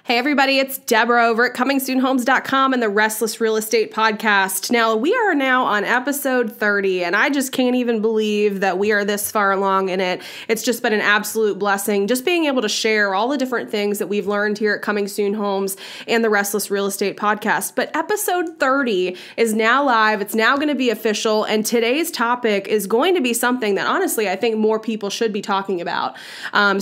Hey everybody, it's Deborah over at ComingSoonHomes.com and the Restless Real Estate Podcast. Now, we are now on episode 30, and I just can't even believe that we are this far along in it. It's just been an absolute blessing, just being able to share all the different things that we've learned here at Coming Soon Homes and the Restless Real Estate Podcast. But episode 30 is now live. It's now going to be official, and today's topic is going to be something that honestly I think more people should be talking about.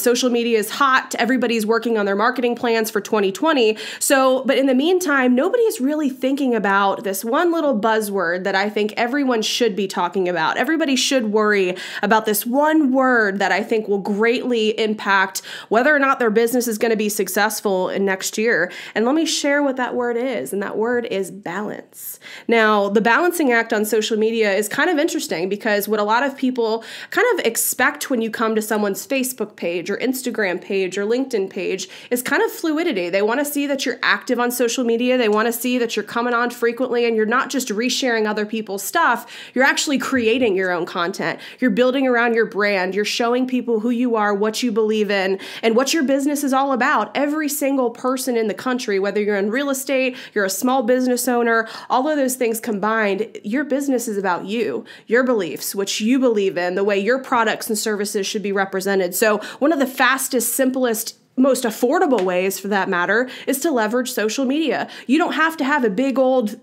Social media is hot. Everybody's working on their marketing plans for 2020. But in the meantime, nobody's really thinking about this one little buzzword that I think everyone should be talking about. Everybody should worry about this one word that I think will greatly impact whether or not their business is going to be successful in next year. And let me share what that word is. And that word is balance. Now, the balancing act on social media is kind of interesting because what a lot of people kind of expect when you come to someone's Facebook page or Instagram page or LinkedIn page is kind of fluidity. They want to see that you're active on social media. They want to see that you're coming on frequently and you're not just resharing other people's stuff. You're actually creating your own content. You're building around your brand. You're showing people who you are, what you believe in, and what your business is all about. Every single person in the country, whether you're in real estate, you're a small business owner, all of those things combined, your business is about you, your beliefs, what you believe in, the way your products and services should be represented. So one of the fastest, simplest, most affordable ways for that matter is to leverage social media. You don't have to have a big old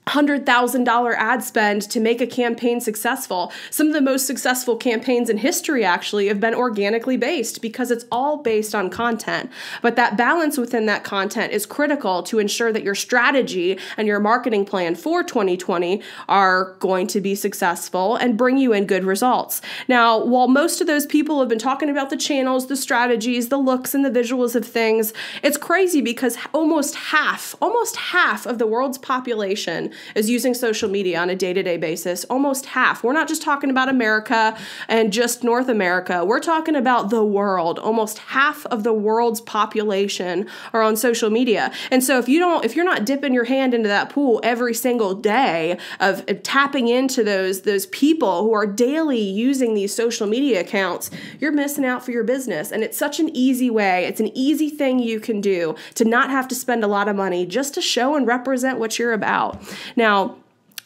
$100,000 ad spend to make a campaign successful. Some of the most successful campaigns in history actually have been organically based because it's all based on content. But that balance within that content is critical to ensure that your strategy and your marketing plan for 2020 are going to be successful and bring you in good results. Now, while most of those people have been talking about the channels, the strategies, the looks, and the visuals of things, it's crazy because almost half of the world's population is using social media on a day-to-day basis. Almost half. We're not just talking about America and just North America. We're talking about the world. Almost half of the world's population are on social media. And so if you're not dipping your hand into that pool every single day of tapping into those people who are daily using these social media accounts, you're missing out for your business. And it's such an easy way. It's an easy thing you can do to not have to spend a lot of money just to show and represent what you're about. Now,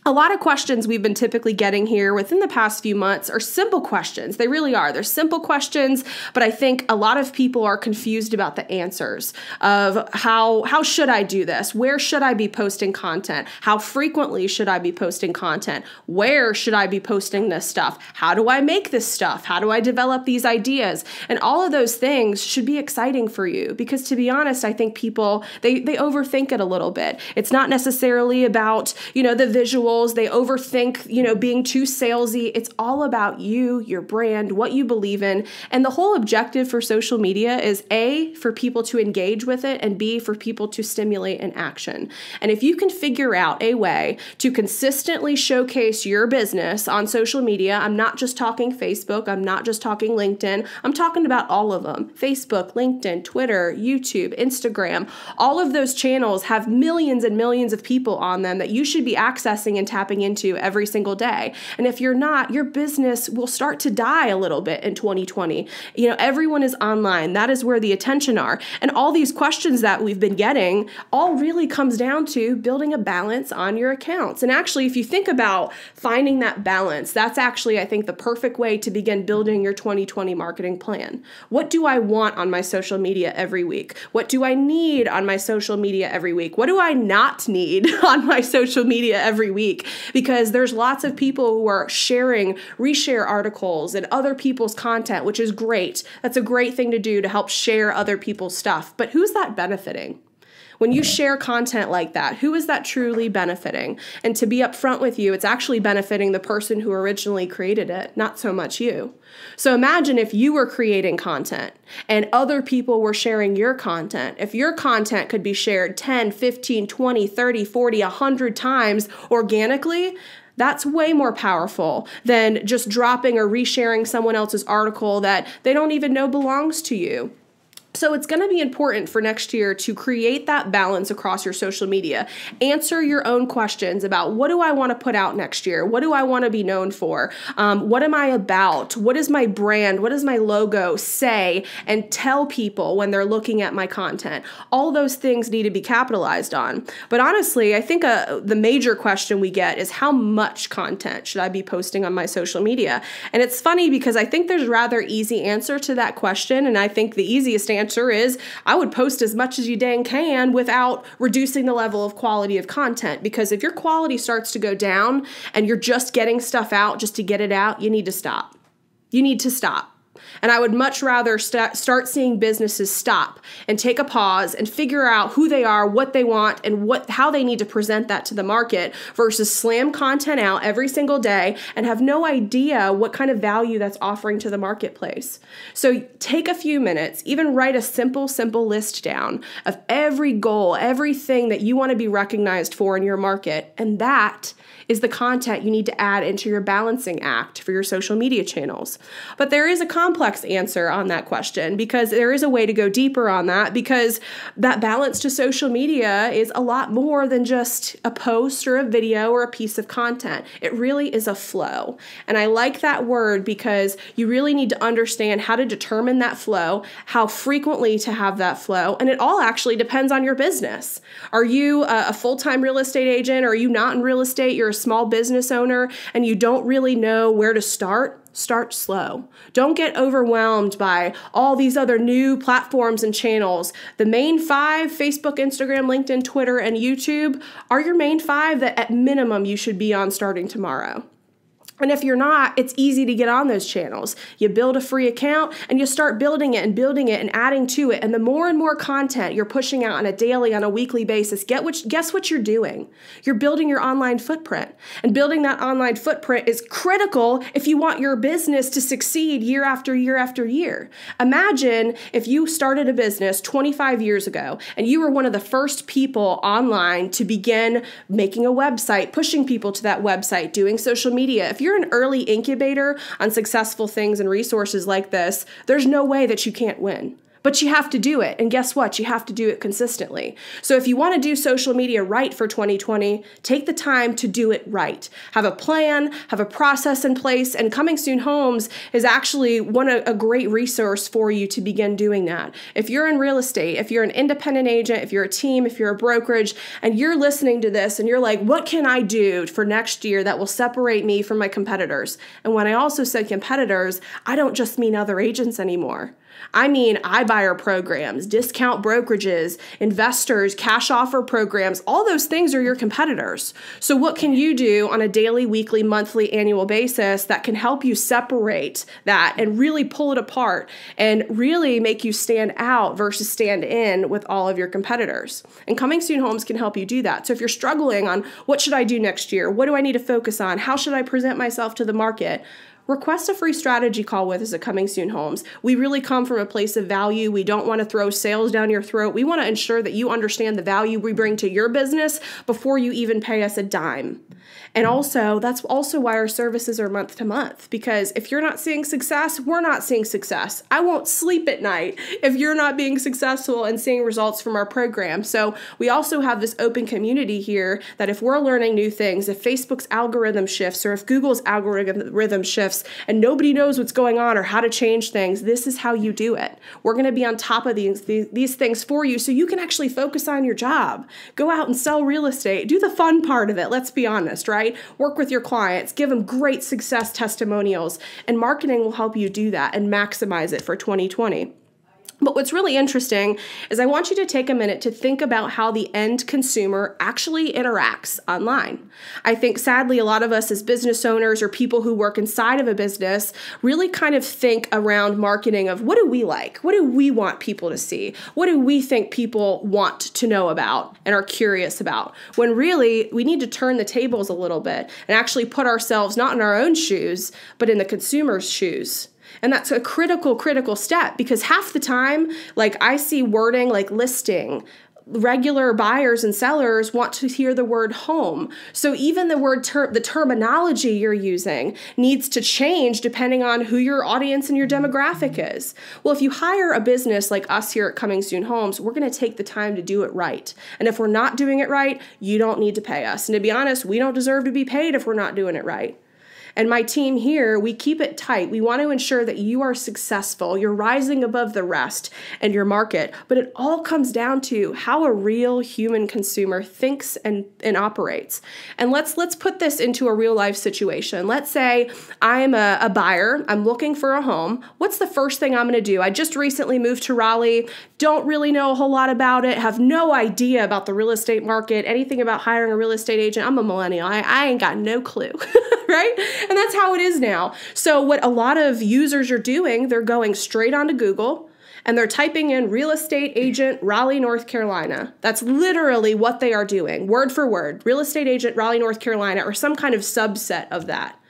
a lot of questions we've been typically getting here within the past few months are simple questions. They really are. They're simple questions, but I think a lot of people are confused about the answers of how should I do this? Where should I be posting content? How frequently should I be posting content? Where should I be posting this stuff? How do I make this stuff? How do I develop these ideas? And all of those things should be exciting for you because to be honest, I think people, they overthink it a little bit. It's not necessarily about, the visual. They overthink, being too salesy. It's all about you, your brand, what you believe in. And the whole objective for social media is A, for people to engage with it, and B, for people to stimulate an action. And if you can figure out a way to consistently showcase your business on social media, I'm not just talking Facebook, I'm not just talking LinkedIn, I'm talking about all of them. Facebook, LinkedIn, Twitter, YouTube, Instagram, all of those channels have millions and millions of people on them that you should be accessing and tapping into every single day. And if you're not, your business will start to die a little bit in 2020. Everyone is online. That is where the attention are. And all these questions that we've been getting all really comes down to building a balance on your accounts. And actually, if you think about finding that balance, that's actually, I think, the perfect way to begin building your 2020 marketing plan. What do I want on my social media every week? What do I need on my social media every week? What do I not need on my social media every week? Because there's lots of people who are reshare articles and other people's content, which is great. That's a great thing to do to help share other people's stuff. But who's that benefiting? When you share content like that, who is that truly benefiting? And to be upfront with you, it's actually benefiting the person who originally created it, not so much you. So imagine if you were creating content and other people were sharing your content. If your content could be shared 10, 15, 20, 30, 40, 100 times organically, that's way more powerful than just dropping or resharing someone else's article that they don't even know belongs to you. So it's going to be important for next year to create that balance across your social media. Answer your own questions about, what do I want to put out next year? What do I want to be known for? What am I about? What is my brand? What does my logo say? And tell people when they're looking at my content. All those things need to be capitalized on. But honestly, I think the major question we get is, how much content should I be posting on my social media? And it's funny because I think there's a rather easy answer to that question. And I think the easiest answer is, I would post as much as you dang can without reducing the level of quality of content. Because if your quality starts to go down and you're just getting stuff out just to get it out, you need to stop. You need to stop. And I would much rather start seeing businesses stop and take a pause and figure out who they are, what they want, and how they need to present that to the market, versus slam content out every single day and have no idea what kind of value that's offering to the marketplace. So take a few minutes, even write a simple list down of every goal, everything that you want to be recognized for in your market. And that is the content you need to add into your balancing act for your social media channels. But there is a complex answer on that question, because there is a way to go deeper on that, because that balance to social media is a lot more than just a post or a video or a piece of content. It really is a flow. And I like that word because you really need to understand how to determine that flow, how frequently to have that flow, and it all actually depends on your business. Are you a full-time real estate agent? Or are you not in real estate? You're a small business owner and you don't really know where to start? Start slow. Don't get overwhelmed by all these other new platforms and channels. The main 5, Facebook, Instagram, LinkedIn, Twitter, and YouTube, are your main 5 that at minimum you should be on starting tomorrow. And if you're not, it's easy to get on those channels. You build a free account and you start building it and adding to it. And the more and more content you're pushing out on a daily, on a weekly basis, guess what you're doing? You're building your online footprint. And building that online footprint is critical if you want your business to succeed year after year after year. Imagine if you started a business 25 years ago and you were one of the first people online to begin making a website, pushing people to that website, doing social media. If you're an early incubator on successful things and resources like this, there's no way that you can't win. But you have to do it. And guess what? You have to do it consistently. So if you want to do social media right for 2020, take the time to do it right. Have a plan, have a process in place, and Coming Soon Homes is actually a great resource for you to begin doing that. If you're in real estate, if you're an independent agent, if you're a team, if you're a brokerage, and you're listening to this and you're like, what can I do for next year that will separate me from my competitors? And when I also said competitors, I don't just mean other agents anymore. I mean iBuyer programs, discount brokerages, investors, cash offer programs. All those things are your competitors. So what can you do on a daily, weekly, monthly, annual basis that can help you separate that and really pull it apart and really make you stand out versus stand in with all of your competitors? And Coming Soon Homes can help you do that. So if you're struggling on what should I do next year? What do I need to focus on? How should I present myself to the market? Request a free strategy call with us at Coming Soon Homes. We really come from a place of value. We don't want to throw sales down your throat. We want to ensure that you understand the value we bring to your business before you even pay us a dime. And also, that's also why our services are month to month, because if you're not seeing success, we're not seeing success. I won't sleep at night if you're not being successful and seeing results from our program. So we also have this open community here that if we're learning new things, if Facebook's algorithm shifts or if Google's algorithm shifts and nobody knows what's going on or how to change things, this is how you do it. We're going to be on top of these things for you so you can actually focus on your job. Go out and sell real estate. Do the fun part of it. Let's be honest, right? Work with your clients, give them great success testimonials, and marketing will help you do that and maximize it for 2020. But what's really interesting is I want you to take a minute to think about how the end consumer actually interacts online. I think sadly a lot of us as business owners or people who work inside of a business really kind of think around marketing of what do we like? What do we want people to see? What do we think people want to know about and are curious about? When really we need to turn the tables a little bit and actually put ourselves not in our own shoes, but in the consumer's shoes. And that's a critical step, because half the time, like I see wording like listing, regular buyers and sellers want to hear the word home. So even the terminology you're using needs to change depending on who your audience and your demographic is. Well, if you hire a business like us here at Coming Soon Homes, we're going to take the time to do it right. And if we're not doing it right, you don't need to pay us. And to be honest, we don't deserve to be paid if we're not doing it right. And my team here, we keep it tight. We want to ensure that you are successful, you're rising above the rest in your market. But it all comes down to how a real human consumer thinks and operates. And let's put this into a real life situation. Let's say I'm a buyer, I'm looking for a home. What's the first thing I'm going to do? I just recently moved to Raleigh, don't really know a whole lot about it, have no idea about the real estate market, anything about hiring a real estate agent. I'm a millennial. I ain't got no clue, right? And that's how it is now. So what a lot of users are doing, they're going straight onto Google and they're typing in real estate agent Raleigh, North Carolina. That's literally what they are doing, word for word, real estate agent Raleigh, North Carolina, or some kind of subset of that.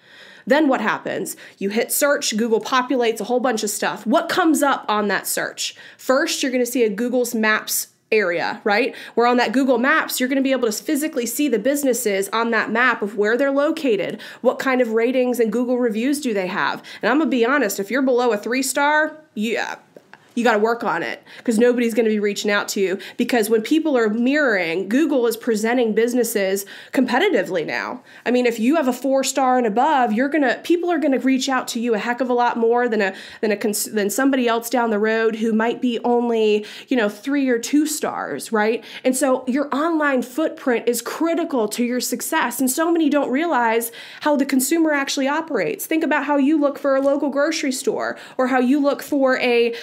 Then what happens? You hit search, Google populates a whole bunch of stuff. What comes up on that search? First, you're going to see a Google's Maps area, right? Where on that Google Maps, you're going to be able to physically see the businesses on that map of where they're located, what kind of ratings and Google reviews do they have. And I'm going to be honest, if you're below a 3-star, you got to work on it because nobody's going to be reaching out to you, because when people are mirroring, Google is presenting businesses competitively now. I mean, if you have a 4-star and above, people are going to reach out to you a heck of a lot more than somebody else down the road who might be only, 3 or 2 stars, right? And so your online footprint is critical to your success. And so many don't realize how the consumer actually operates. Think about how you look for a local grocery store, or how you look for a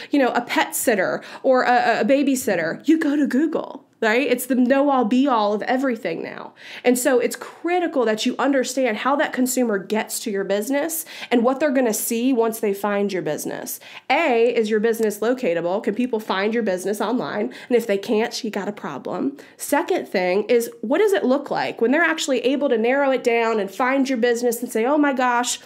pet sitter or a babysitter. You go to Google, right? It's the know-all be-all of everything now. And so it's critical that you understand how that consumer gets to your business and what they're going to see once they find your business. A, is your business locatable? Can people find your business online? And if they can't, you got a problem. Second thing is, what does it look like when they're actually able to narrow it down and find your business and say, oh my gosh,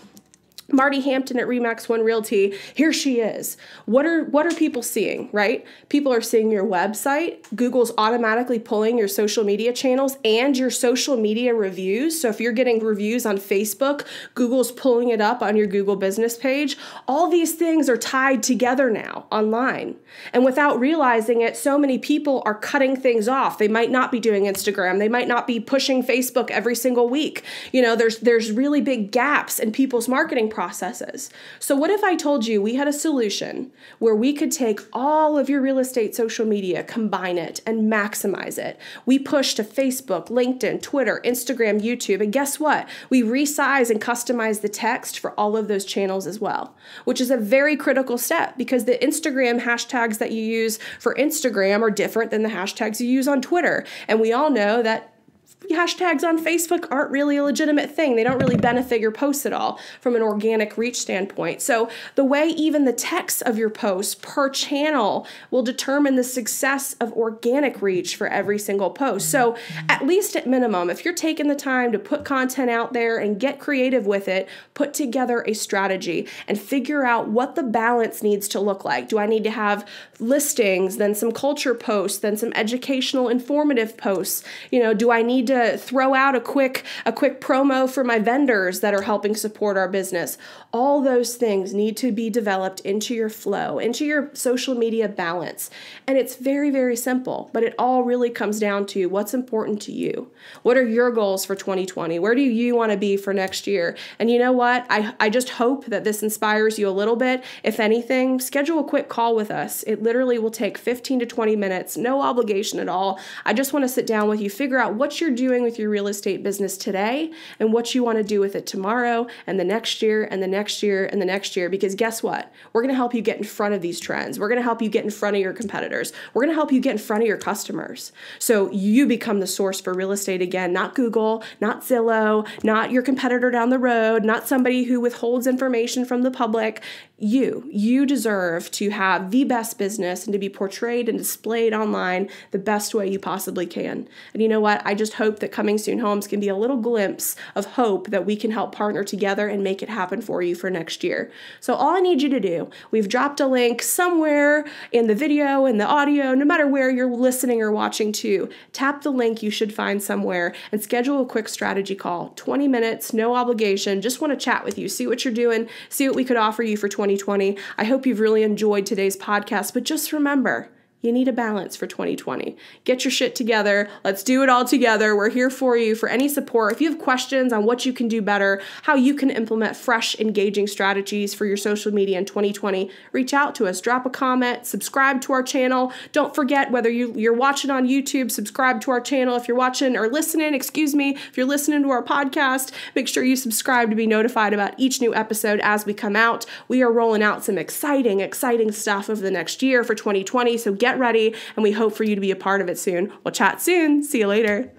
Marty Hampton at RE/MAX One Realty, here she is. What are people seeing, right? People are seeing your website. Google's automatically pulling your social media channels and your social media reviews. So if you're getting reviews on Facebook, Google's pulling it up on your Google business page. All these things are tied together now online. And without realizing it, so many people are cutting things off. They might not be doing Instagram. They might not be pushing Facebook every single week. There's really big gaps in people's marketing processes. So what if I told you we had a solution where we could take all of your real estate social media, combine it, and maximize it? We push to Facebook, LinkedIn, Twitter, Instagram, YouTube, and guess what? We resize and customize the text for all of those channels as well, which is a very critical step, because the Instagram hashtags that you use for Instagram are different than the hashtags you use on Twitter. And we all know that hashtags on Facebook aren't really a legitimate thing. They don't really benefit your posts at all from an organic reach standpoint. So the way even the text of your posts per channel will determine the success of organic reach for every single post. So at least at minimum, if you're taking the time to put content out there and get creative with it, put together a strategy and figure out what the balance needs to look like. Do I need to have listings, then some culture posts, then some educational, informative posts? Do I need to throw out a quick promo for my vendors that are helping support our business? All those things need to be developed into your flow, into your social media balance. And it's very, very simple, but it all really comes down to what's important to you. What are your goals for 2020? Where do you want to be for next year? And you know what? I just hope that this inspires you a little bit. If anything, schedule a quick call with us. It literally will take 15 to 20 minutes, no obligation at all. I just want to sit down with you, figure out what you're doing with your real estate business today and what you want to do with it tomorrow and the next year and the next year and the next year. Because guess what? We're going to help you get in front of these trends. We're going to help you get in front of your competitors. We're going to help you get in front of your customers. So you become the source for real estate again, not Google, not Zillow, not your competitor down the road, not somebody who withholds information from the public. You deserve to have the best business and to be portrayed and displayed online the best way you possibly can. And you know what? I just hope that Coming Soon Homes can be a little glimpse of hope that we can help partner together and make it happen for you for next year. So all I need you to do, we've dropped a link somewhere in the video, in the audio, no matter where you're listening or watching to, tap the link you should find somewhere and schedule a quick strategy call. 20 minutes, no obligation, just want to chat with you, see what you're doing, see what we could offer you for 2020. I hope you've really enjoyed today's podcast, but just remember, you need a balance for 2020. Get your shit together. Let's do it all together. We're here for you for any support. If you have questions on what you can do better, how you can implement fresh, engaging strategies for your social media in 2020, reach out to us. Drop a comment. Subscribe to our channel. Don't forget, whether you're watching on YouTube, subscribe to our channel. If you're watching or listening, if you're listening to our podcast, make sure you subscribe to be notified about each new episode as we come out. We are rolling out some exciting stuff over the next year for 2020, so get ready, and we hope for you to be a part of it soon. We'll chat soon. See you later.